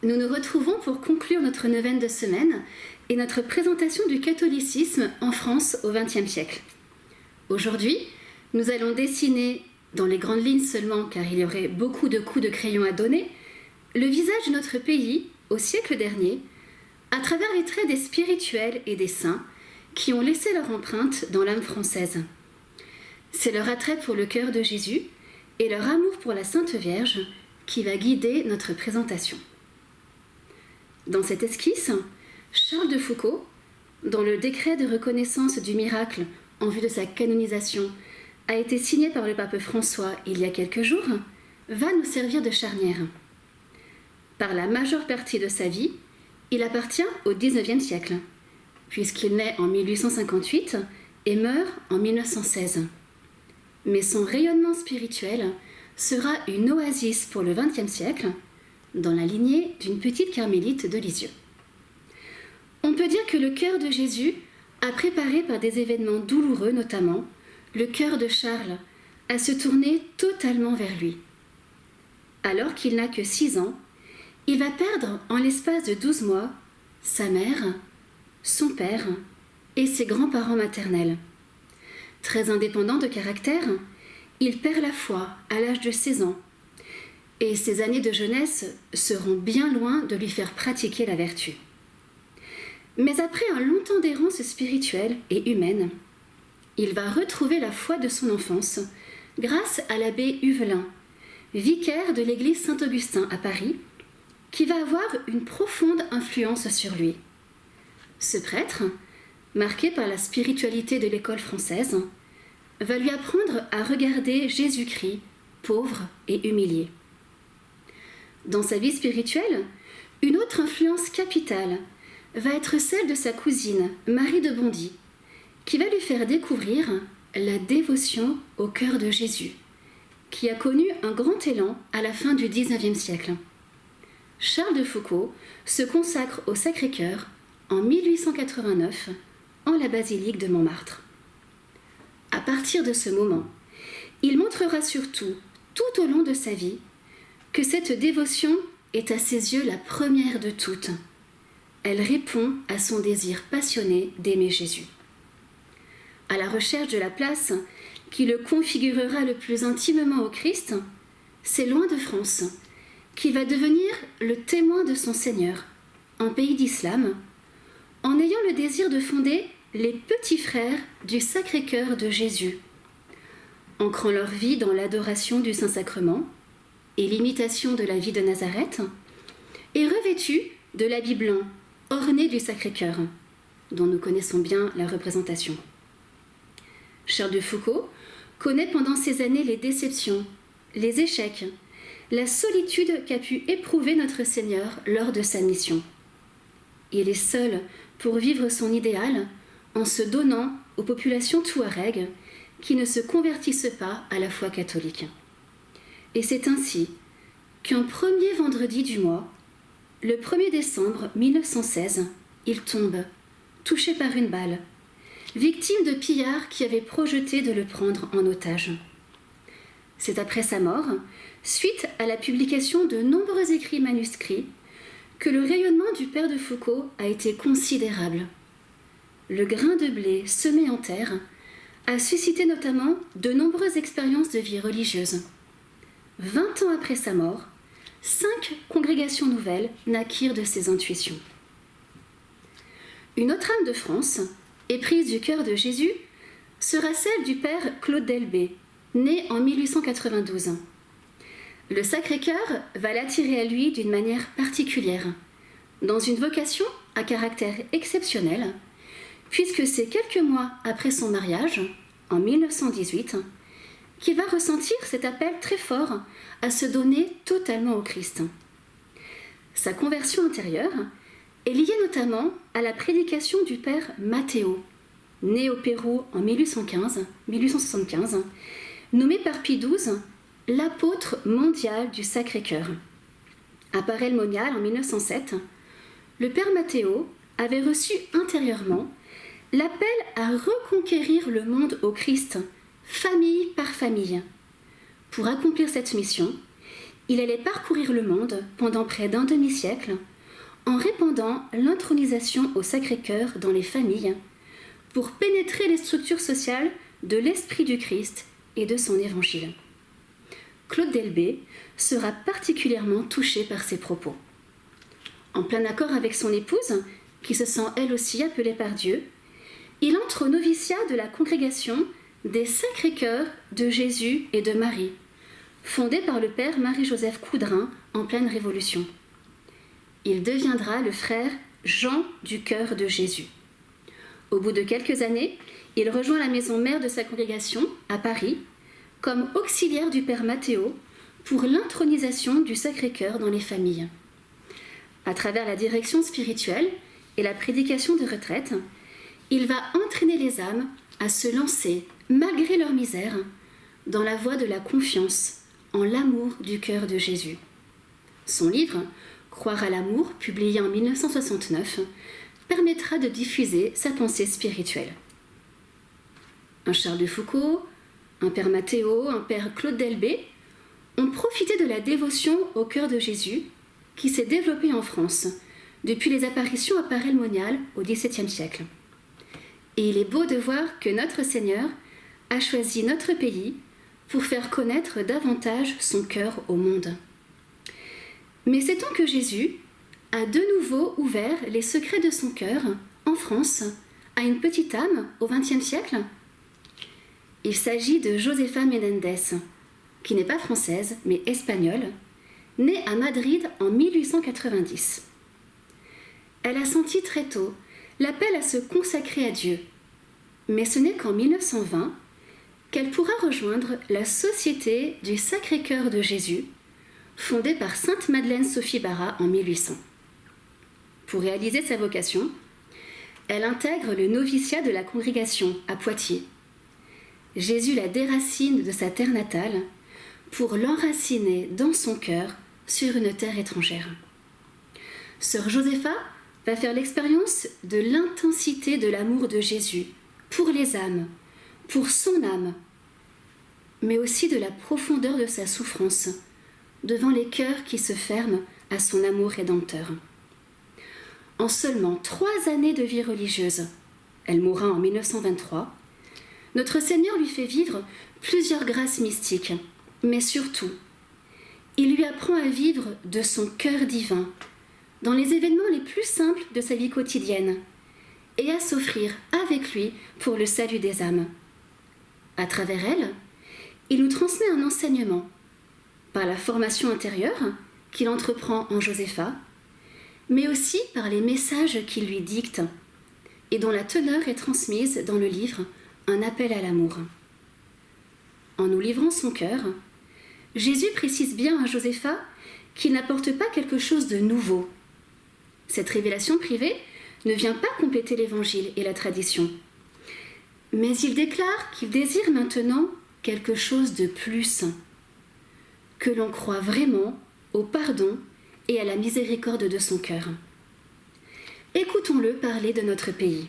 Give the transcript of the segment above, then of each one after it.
nous nous retrouvons pour conclure notre neuvaine de semaine et notre présentation du catholicisme en France au XXe siècle. Aujourd'hui, nous allons dessiner, dans les grandes lignes seulement car il y aurait beaucoup de coups de crayon à donner, le visage de notre pays au siècle dernier, à travers les traits des spirituels et des saints qui ont laissé leur empreinte dans l'âme française. C'est leur attrait pour le cœur de Jésus et leur amour pour la Sainte Vierge qui va guider notre présentation. Dans cette esquisse, Charles de Foucauld, dont le décret de reconnaissance du miracle en vue de sa canonisation a été signé par le pape François il y a quelques jours, va nous servir de charnière. Par la majeure partie de sa vie, il appartient au XIXe siècle, puisqu'il naît en 1858 et meurt en 1916. Mais son rayonnement spirituel sera une oasis pour le XXe siècle, dans la lignée d'une petite carmélite de Lisieux. On peut dire que le cœur de Jésus a préparé par des événements douloureux notamment, le cœur de Charles à se tourner totalement vers lui. Alors qu'il n'a que 6 ans, il va perdre en l'espace de 12 mois sa mère, son père et ses grands-parents maternels. Très indépendant de caractère, il perd la foi à l'âge de 16 ans et ses années de jeunesse seront bien loin de lui faire pratiquer la vertu. Mais après un long temps d'errance spirituelle et humaine, il va retrouver la foi de son enfance grâce à l'abbé Huvelin, vicaire de l'église Saint-Augustin à Paris, qui va avoir une profonde influence sur lui. Ce prêtre, marqué par la spiritualité de l'école française, va lui apprendre à regarder Jésus-Christ, pauvre et humilié. Dans sa vie spirituelle, une autre influence capitale va être celle de sa cousine, Marie de Bondy, qui va lui faire découvrir la dévotion au cœur de Jésus, qui a connu un grand élan à la fin du XIXe siècle. Charles de Foucauld se consacre au Sacré-Cœur en 1889 en la basilique de Montmartre. À partir de ce moment, il montrera surtout, tout au long de sa vie, que cette dévotion est à ses yeux la première de toutes. Elle répond à son désir passionné d'aimer Jésus. À la recherche de la place qui le configurera le plus intimement au Christ, c'est loin de France qu'il va devenir le témoin de son Seigneur, en pays d'islam, en ayant le désir de fonder les petits frères du Sacré-Cœur de Jésus, ancrant leur vie dans l'adoration du Saint-Sacrement et l'imitation de la vie de Nazareth, et revêtus de l'habit blanc orné du Sacré-Cœur, dont nous connaissons bien la représentation. Charles de Foucauld connaît pendant ces années les déceptions, les échecs, la solitude qu'a pu éprouver notre Seigneur lors de sa mission. Il est seul pour vivre son idéal en se donnant aux populations touaregs qui ne se convertissent pas à la foi catholique. Et c'est ainsi qu'un premier vendredi du mois, le 1er décembre 1916, il tombe, touché par une balle, victime de pillards qui avaient projeté de le prendre en otage. C'est après sa mort, suite à la publication de nombreux écrits manuscrits, que le rayonnement du père de Foucauld a été considérable. Le grain de blé semé en terre a suscité notamment de nombreuses expériences de vie religieuse. 20 ans après sa mort, 5 congrégations nouvelles naquirent de ses intuitions. Une autre âme de France, éprise du cœur de Jésus, sera celle du père Claude Delbé, né en 1892. Le Sacré-Cœur va l'attirer à lui d'une manière particulière, dans une vocation à caractère exceptionnel, puisque c'est quelques mois après son mariage, en 1918, qu'il va ressentir cet appel très fort à se donner totalement au Christ. Sa conversion intérieure est liée notamment à la prédication du père Matteo, né au Pérou en 1875, nommé par Pie XII l'apôtre mondial du Sacré-Cœur. À Paray-le-Monial en 1907, le père Matteo avait reçu intérieurement l'appel à reconquérir le monde au Christ, famille par famille. Pour accomplir cette mission, il allait parcourir le monde pendant près d'un demi-siècle en répandant l'intronisation au Sacré-Cœur dans les familles pour pénétrer les structures sociales de l'Esprit du Christ et de son Évangile. Claude Delbé sera particulièrement touché par ces propos. En plein accord avec son épouse, qui se sent elle aussi appelée par Dieu, il entre au noviciat de la congrégation des Sacrés-Cœurs de Jésus et de Marie, fondée par le père Marie-Joseph Coudrin en pleine Révolution. Il deviendra le frère Jean du Cœur de Jésus. Au bout de quelques années, il rejoint la maison mère de sa congrégation, à Paris, comme auxiliaire du père Mathéo pour l'intronisation du Sacré-Cœur dans les familles. À travers la direction spirituelle et la prédication de retraite, il va entraîner les âmes à se lancer, malgré leur misère, dans la voie de la confiance en l'amour du cœur de Jésus. Son livre, Croire à l'amour, publié en 1969, permettra de diffuser sa pensée spirituelle. Un Charles de Foucauld, un père Mathéo, un père Claude Delbé ont profité de la dévotion au cœur de Jésus qui s'est développée en France depuis les apparitions à Paray-le-Monial au XVIIe siècle. Et il est beau de voir que notre Seigneur a choisi notre pays pour faire connaître davantage son cœur au monde. Mais sait-on que Jésus a de nouveau ouvert les secrets de son cœur, en France, à une petite âme au XXe siècle ? Il s'agit de Josefa Menendez, qui n'est pas française, mais espagnole, née à Madrid en 1890. Elle a senti très tôt l'appel à se consacrer à Dieu, mais ce n'est qu'en 1920 qu'elle pourra rejoindre la Société du Sacré-Cœur de Jésus, fondée par Sainte Madeleine Sophie Bara en 1800. Pour réaliser sa vocation, elle intègre le noviciat de la congrégation à Poitiers. Jésus la déracine de sa terre natale pour l'enraciner dans son cœur sur une terre étrangère. Sœur Josefa va faire l'expérience de l'intensité de l'amour de Jésus pour les âmes, pour son âme, mais aussi de la profondeur de sa souffrance devant les cœurs qui se ferment à son amour rédempteur. En seulement 3 années de vie religieuse, elle mourra en 1923, notre Seigneur lui fait vivre plusieurs grâces mystiques, mais surtout, il lui apprend à vivre de son cœur divin, dans les événements les plus simples de sa vie quotidienne, et à s'offrir avec lui pour le salut des âmes. À travers elle, il nous transmet un enseignement, par la formation intérieure qu'il entreprend en Josefa, mais aussi par les messages qu'il lui dicte, et dont la teneur est transmise dans le livre Un appel à l'amour. En nous livrant son cœur, Jésus précise bien à Josefa qu'il n'apporte pas quelque chose de nouveau. Cette révélation privée ne vient pas compléter l'Évangile et la tradition, mais il déclare qu'il désire maintenant quelque chose de plus, que l'on croit vraiment au pardon et à la miséricorde de son cœur. Écoutons-le parler de notre pays.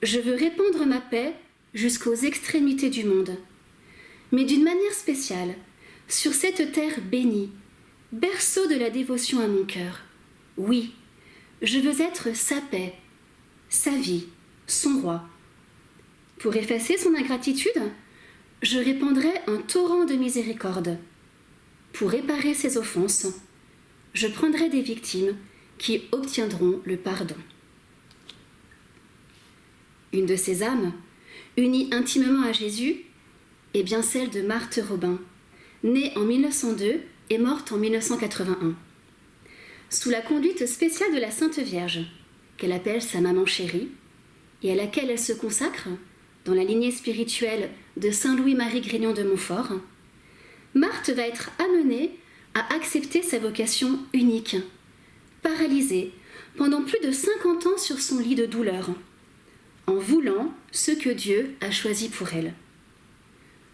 Je veux répandre ma paix jusqu'aux extrémités du monde, mais d'une manière spéciale, sur cette terre bénie, berceau de la dévotion à mon cœur. Oui, je veux être sa paix, sa vie, son roi. Pour effacer son ingratitude, je répandrai un torrent de miséricorde. Pour réparer ses offenses, je prendrai des victimes qui obtiendront le pardon. Une de ces âmes, unie intimement à Jésus, est bien celle de Marthe Robin, née en 1902 et morte en 1981. Sous la conduite spéciale de la Sainte Vierge, qu'elle appelle sa maman chérie, et à laquelle elle se consacre, dans la lignée spirituelle de Saint Louis-Marie Grignon de Montfort, Marthe va être amenée à accepter sa vocation unique, paralysée pendant plus de 50 ans sur son lit de douleur, en voulant ce que Dieu a choisi pour elle.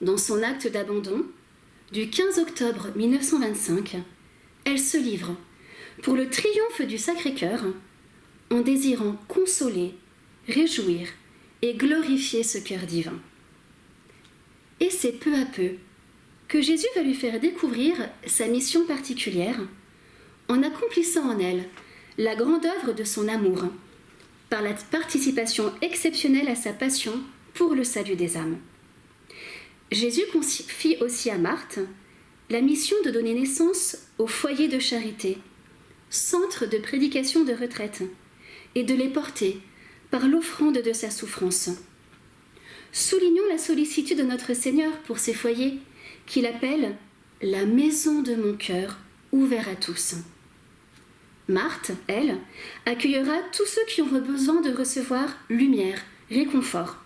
Dans son acte d'abandon, du 15 octobre 1925, elle se livre, pour le triomphe du Sacré-Cœur, en désirant consoler, réjouir et glorifier ce cœur divin. Et c'est peu à peu que Jésus va lui faire découvrir sa mission particulière en accomplissant en elle la grande œuvre de son amour, par la participation exceptionnelle à sa passion pour le salut des âmes. Jésus confie aussi à Marthe la mission de donner naissance au foyer de charité, centre de prédication de retraite, et de les porter par l'offrande de sa souffrance. Soulignons la sollicitude de notre Seigneur pour ces foyers qu'il appelle « la maison de mon cœur, ouvert à tous ». Marthe, elle, accueillera tous ceux qui auront besoin de recevoir lumière, réconfort.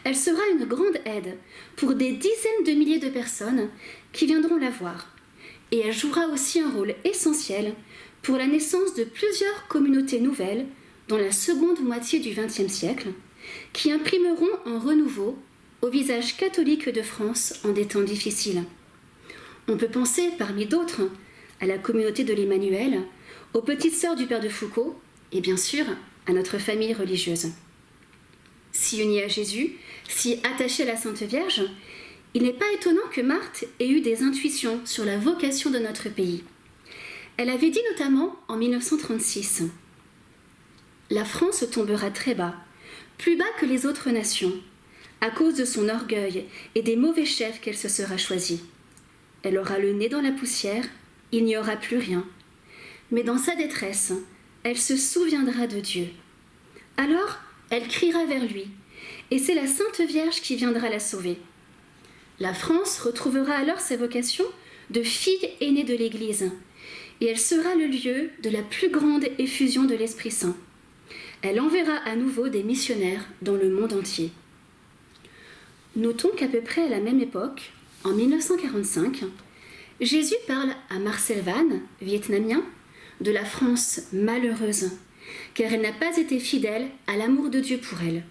Elle sera une grande aide pour des dizaines de milliers de personnes qui viendront la voir. Et elle jouera aussi un rôle essentiel pour la naissance de plusieurs communautés nouvelles dans la seconde moitié du XXe siècle, qui imprimeront un renouveau au visage catholique de France en des temps difficiles. On peut penser, parmi d'autres, à la communauté de l'Emmanuel, aux petites sœurs du Père de Foucauld et bien sûr à notre famille religieuse. Si unie à Jésus, si attachée à la Sainte Vierge, il n'est pas étonnant que Marthe ait eu des intuitions sur la vocation de notre pays. Elle avait dit notamment en 1936 « La France tombera très bas, plus bas que les autres nations, à cause de son orgueil et des mauvais chefs qu'elle se sera choisis. Elle aura le nez dans la poussière, il n'y aura plus rien. Mais dans sa détresse, elle se souviendra de Dieu. Alors, elle criera vers lui, et c'est la Sainte Vierge qui viendra la sauver. La France retrouvera alors sa vocation de fille aînée de l'Église, et elle sera le lieu de la plus grande effusion de l'Esprit Saint. Elle enverra à nouveau des missionnaires dans le monde entier. Notons qu'à peu près à la même époque, en 1945, Jésus parle à Marcel Van, vietnamien, de la France malheureuse, car elle n'a pas été fidèle à l'amour de Dieu pour elle.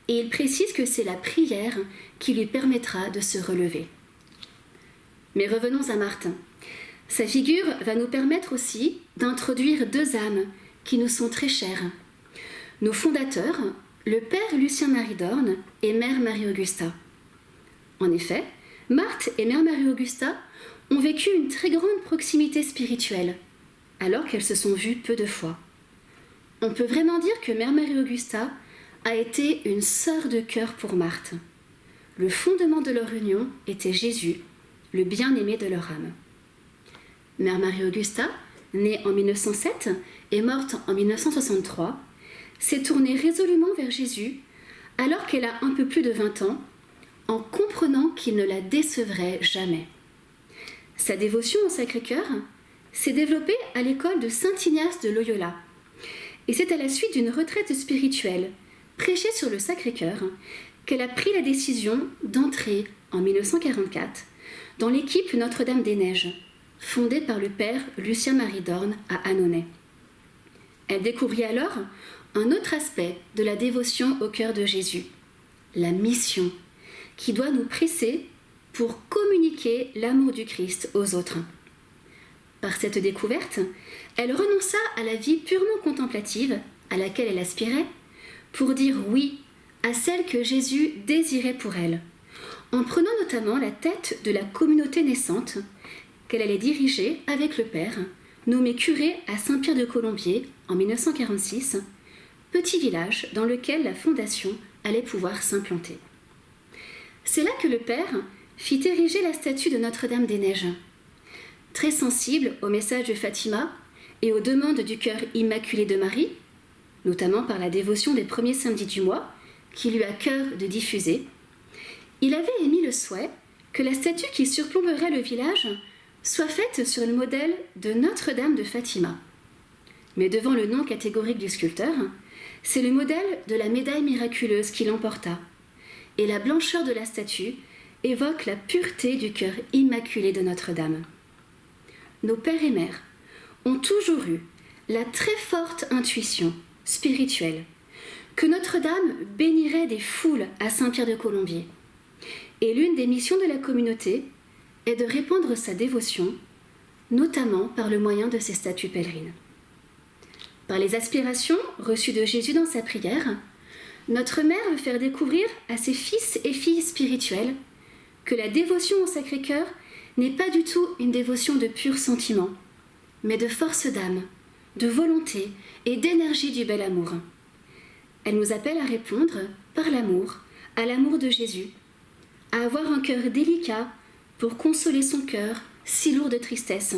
Et il précise que c'est la prière qui lui permettra de se relever. Mais revenons à Marthe. Sa figure va nous permettre aussi d'introduire deux âmes qui nous sont très chères. Nos fondateurs, le père Lucien-Marie d'Orne et mère Marie-Augusta. En effet, Marthe et mère Marie-Augusta ont vécu une très grande proximité spirituelle, alors qu'elles se sont vues peu de fois. On peut vraiment dire que mère Marie-Augusta a été une sœur de cœur pour Marthe. Le fondement de leur union était Jésus, le bien-aimé de leur âme. Mère Marie-Augusta, née en 1907 et morte en 1963, s'est tournée résolument vers Jésus alors qu'elle a un peu plus de 20 ans, en comprenant qu'il ne la décevrait jamais. Sa dévotion au Sacré-Cœur s'est développée à l'école de Saint-Ignace de Loyola. Et c'est à la suite d'une retraite spirituelle prêchée sur le Sacré-Cœur qu'elle a pris la décision d'entrer en 1944 dans l'équipe Notre-Dame-des-Neiges, fondée par le père Lucien-Marie d'Orne à Annonay. Elle découvrit alors un autre aspect de la dévotion au cœur de Jésus, la mission, qui doit nous presser pour communiquer l'amour du Christ aux autres. Par cette découverte, elle renonça à la vie purement contemplative à laquelle elle aspirait pour dire oui à celle que Jésus désirait pour elle, en prenant notamment la tête de la communauté naissante qu'elle allait diriger avec le père, nommé curé à Saint-Pierre de Colombier en 1946, petit village dans lequel la fondation allait pouvoir s'implanter. C'est là que le père fit ériger la statue de Notre-Dame-des-Neiges. Très sensible au message de Fatima et aux demandes du cœur immaculé de Marie, notamment par la dévotion des premiers samedis du mois, qu'il eut à cœur de diffuser, il avait émis le souhait que la statue qui surplomberait le village soit faite sur le modèle de Notre-Dame de Fatima. Mais devant le nom catégorique du sculpteur, c'est le modèle de la médaille miraculeuse qui l'emporta, et la blancheur de la statue évoque la pureté du cœur immaculé de Notre-Dame. Nos pères et mères ont toujours eu la très forte intuition spirituelle que Notre-Dame bénirait des foules à Saint-Pierre de Colombier. Et l'une des missions de la communauté est de répandre sa dévotion, notamment par le moyen de ses statues pèlerines. Par les aspirations reçues de Jésus dans sa prière, notre mère veut faire découvrir à ses fils et filles spirituels que la dévotion au Sacré-Cœur n'est pas du tout une dévotion de pur sentiment, mais de force d'âme, de volonté et d'énergie du bel amour. Elle nous appelle à répondre, par l'amour, à l'amour de Jésus, à avoir un cœur délicat pour consoler son cœur si lourd de tristesse,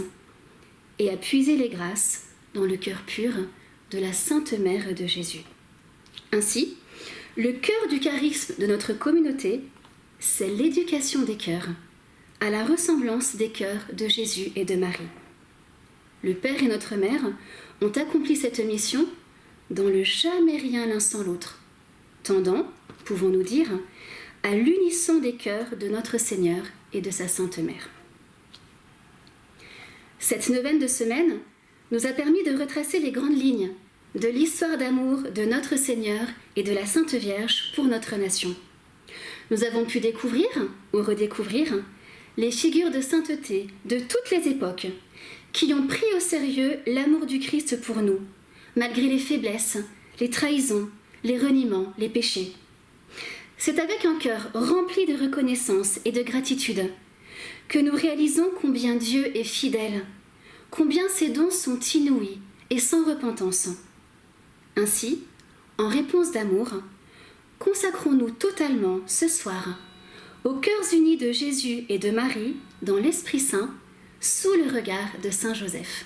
et à puiser les grâces dans le cœur pur de la Sainte Mère de Jésus. Ainsi, le cœur du charisme de notre communauté, c'est l'éducation des cœurs, à la ressemblance des cœurs de Jésus et de Marie. Le Père et notre Mère ont accompli cette mission dans le jamais rien l'un sans l'autre, tendant, pouvons-nous dire, à l'unisson des cœurs de notre Seigneur et de sa Sainte Mère. Cette neuvaine de semaine nous a permis de retracer les grandes lignes de l'histoire d'amour de notre Seigneur et de la Sainte Vierge pour notre nation. Nous avons pu découvrir ou redécouvrir les figures de sainteté de toutes les époques qui ont pris au sérieux l'amour du Christ pour nous, malgré les faiblesses, les trahisons, les reniements, les péchés. C'est avec un cœur rempli de reconnaissance et de gratitude que nous réalisons combien Dieu est fidèle, combien ses dons sont inouïs et sans repentance. Ainsi, en réponse d'amour, consacrons-nous totalement ce soir aux cœurs unis de Jésus et de Marie dans l'Esprit Saint, sous le regard de Saint Joseph.